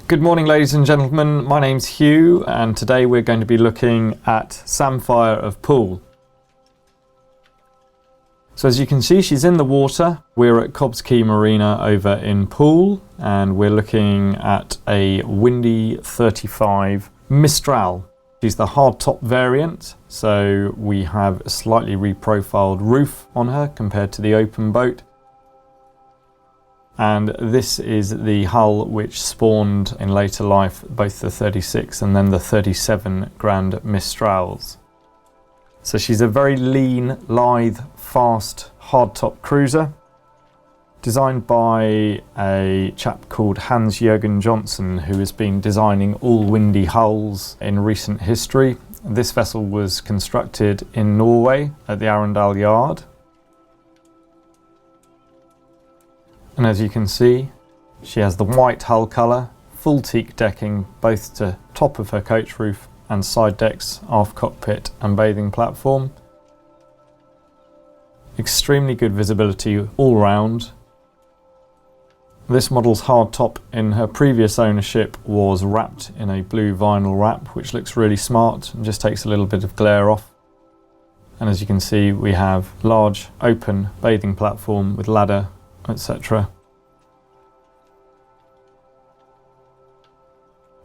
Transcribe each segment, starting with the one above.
Good morning, ladies and gentlemen. My name's Hugh, and today we're going to be looking at SAMPHIRE of POOLE. So as you can see, she's in the water. We're at Cobbs Quay Marina over in POOLE, and we're looking at a windy 35 Mistral. She's the hardtop variant, so we have a slightly reprofiled roof on her compared to the open boat. And this is the hull which spawned in later life both the 36 and then the 37 Grand Mistrals. So she's a very lean, lithe, fast, hardtop cruiser, designed by a chap called Hans-Jürgen Johnson, who has been designing all windy hulls in recent history. This vessel was constructed in Norway at the Arendal Yard. And as you can see, she has the white hull colour, full teak decking both to top of her coach roof and side decks, aft cockpit and bathing platform. Extremely good visibility all round. This model's hardtop in her previous ownership was wrapped in a blue vinyl wrap, which looks really smart and just takes a little bit of glare off. And as you can see, we have large open bathing platform with ladder, etc.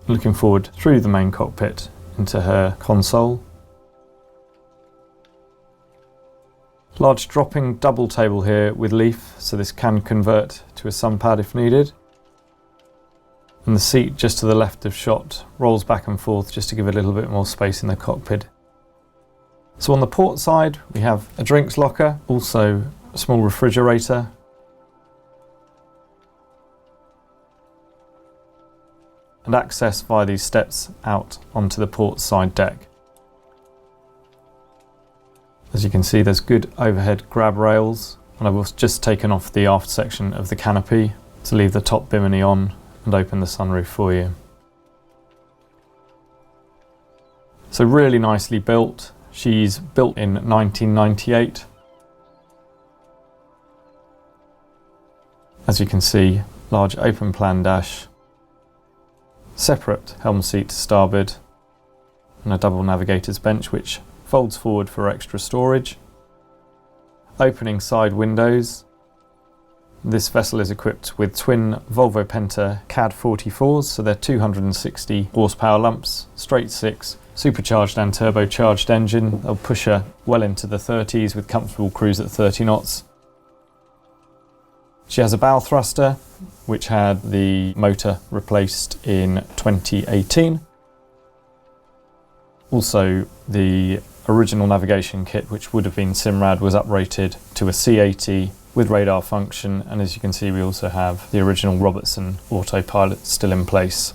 Looking forward through the main cockpit into her console. Large dropping double table here with leaf, so this can convert to a sun pad if needed. And the seat just to the left of shot rolls back and forth just to give a little bit more space in the cockpit. So on the port side we have a drinks locker, also a small refrigerator, and access via these steps out onto the port side deck. As you can see, there's good overhead grab rails, and I've just taken off the aft section of the canopy to leave the top bimini on and open the sunroof for you. So really nicely built. She's built in 1998. As you can see, large open plan dash, separate helm seat to starboard, and a double navigator's bench which folds forward for extra storage. Opening side windows. This vessel is equipped with twin Volvo Penta CAD 44s, so they're 260 horsepower lumps, straight six, supercharged and turbocharged engine. They'll push her well into the 30s with comfortable cruise at 30 knots. She has a bow thruster, which had the motor replaced in 2018. Also, the original navigation kit, which would have been Simrad, was uprated to a C80 with radar function, and as you can see, we also have the original Robertson autopilot still in place.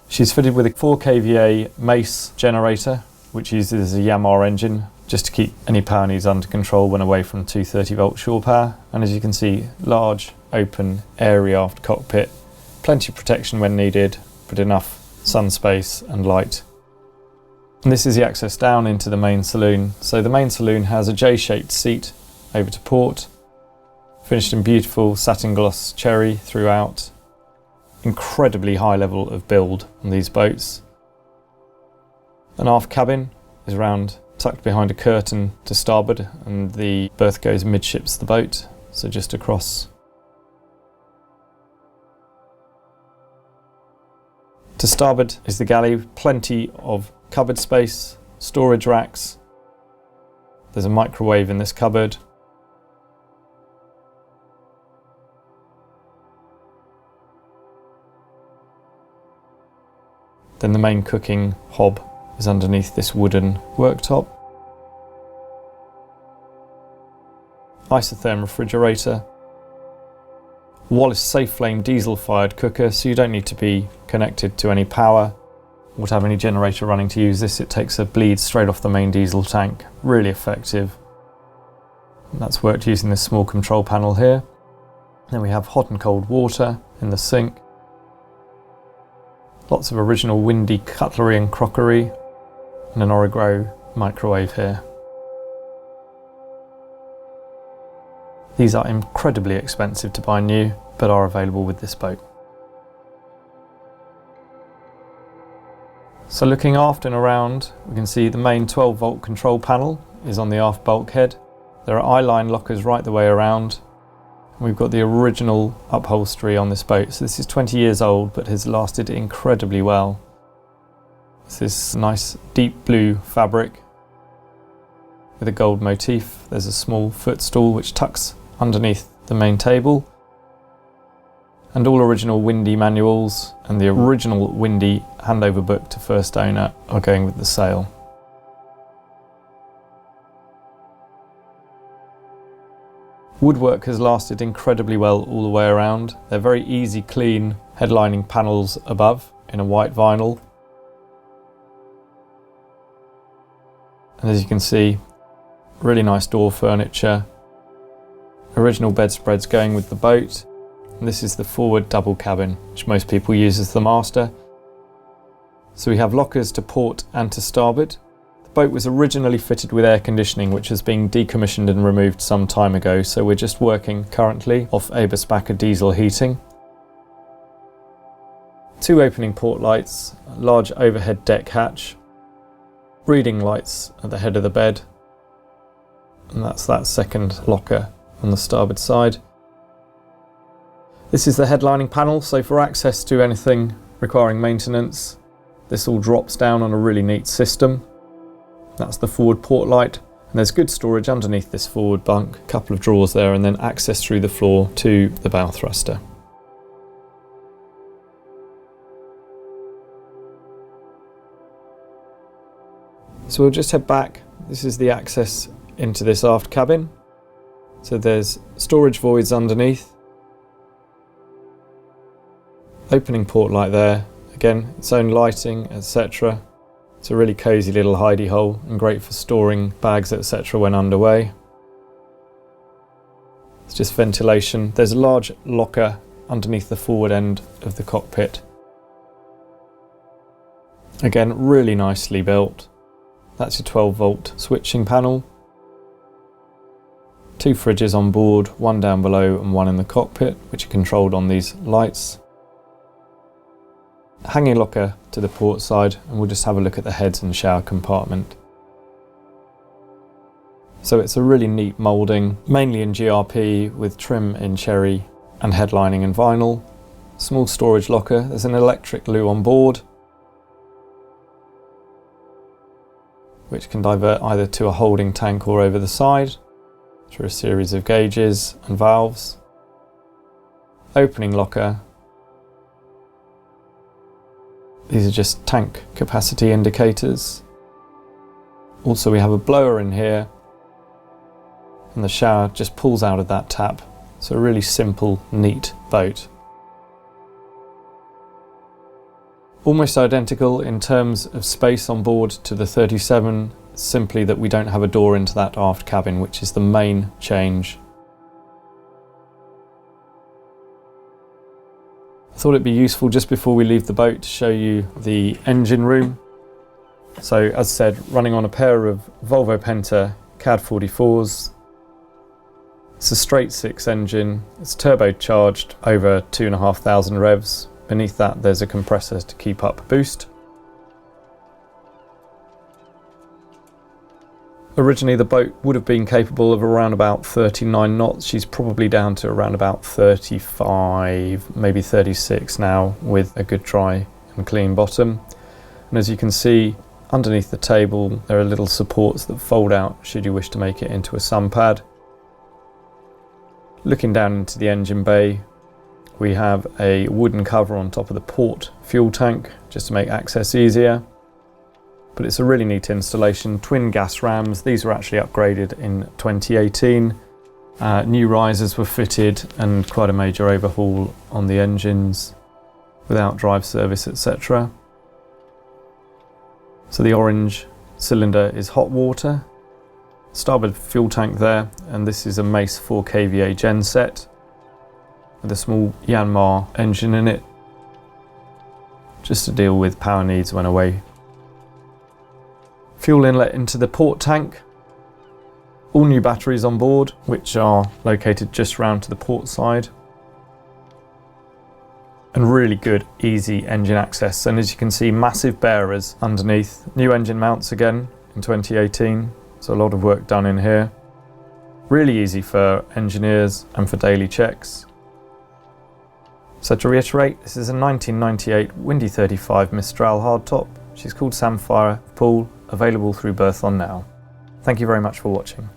She's fitted with a 4 kVA Mace generator, which uses a Yamaha engine, just to keep any power needs under control when away from 230 volt shore power. And as you can see, large, open, airy aft cockpit, plenty of protection when needed, but enough sun space and light. And this is the access down into the main saloon. So the main saloon has a J-shaped seat over to port, finished in beautiful satin gloss cherry throughout. Incredibly high level of build on these boats. An aft cabin is round, tucked behind a curtain to starboard, and the berth goes midships the boat, so just across. To starboard is the galley, plenty of cupboard space, storage racks. There's a microwave in this cupboard. Then the main cooking hob is underneath this wooden worktop. Isotherm refrigerator. Wallace safe flame diesel fired cooker, so you don't need to be connected to any power or to have any generator running to use this. It takes a bleed straight off the main diesel tank. Really effective. And that's worked using this small control panel here. Then we have hot and cold water in the sink. Lots of original windy cutlery and crockery, and an Origro microwave here. These are incredibly expensive to buy new. but are available with this boat. So looking aft and around, we can see the main 12-volt control panel is on the aft bulkhead. There are eye-line lockers right the way around. We've got the original upholstery on this boat. So this is 20 years old, but has lasted incredibly well. It's this nice deep blue fabric with a gold motif. There's a small footstool which tucks underneath the main table. And all original Windy manuals and the original Windy handover book to first owner are going with the sail. Woodwork has lasted incredibly well all the way around. They're very easy, clean headlining panels above in a white vinyl. And as you can see, really nice door furniture. Original bedspreads going with the boat. And this is the forward double cabin, which most people use as the master. So we have lockers to port and to starboard. The boat was originally fitted with air conditioning, which has been decommissioned and removed some time ago, so we're just working currently off Eberspacher diesel heating. 2 opening port lights, a large overhead deck hatch, reading lights at the head of the bed, and that's that second locker on the starboard side. This is the headlining panel, so for access to anything requiring maintenance, this all drops down on a really neat system. That's the forward port light, and there's good storage underneath this forward bunk, a couple of drawers there, and then access through the floor to the bow thruster. So we'll just head back. This is the access into this aft cabin. So there's storage voids underneath. Opening port light there, again its own lighting, etc. It's a really cosy little hidey hole and great for storing bags, etc. when underway. It's just ventilation. There's a large locker underneath the forward end of the cockpit. Again, really nicely built. That's your 12-volt switching panel. 2 fridges on board, one down below and one in the cockpit, which are controlled on these lights. Hanging locker to the port side, and we'll just have a look at the heads and shower compartment. So it's a really neat moulding, mainly in GRP with trim in cherry and headlining in vinyl. Small storage locker, there's an electric loo on board, which can divert either to a holding tank or over the side through a series of gauges and valves. Opening locker. These are just tank capacity indicators. Also we have a blower in here, and the shower just pulls out of that tap. So a really simple, neat boat. Almost identical in terms of space on board to the 37, simply that we don't have a door into that aft cabin, which is the main change. I thought it'd be useful just before we leave the boat to show you the engine room. So as I said, running on a pair of Volvo Penta CAD 44s. It's a straight 6 engine, it's turbocharged over 2,500 revs. Beneath that there's a compressor to keep up boost. Originally the boat would have been capable of around about 39 knots. She's probably down to around about 35, maybe 36 now, with a good dry and clean bottom. And as you can see, underneath the table there are little supports that fold out should you wish to make it into a sun pad. Looking down into the engine bay, we have a wooden cover on top of the port fuel tank just to make access easier. But it's a really neat installation. Twin gas rams, these were actually upgraded in 2018. New risers were fitted and quite a major overhaul on the engines without drive service, etc. So the orange cylinder is hot water. Starboard fuel tank there, and this is a Mace 4 kVA genset with a small Yanmar engine in it, just to deal with power needs when away. Fuel inlet into the port tank. All new batteries on board, which are located just round to the port side. and really good, easy engine access. And as you can see, massive bearers underneath. New engine mounts again in 2018, so a lot of work done in here. Really easy for engineers and for daily checks. So to reiterate, this is a 1998 Windy 35 Mistral Hardtop. She's called SAMPHIRE, POOLE, available through Berthon now. Thank you very much for watching.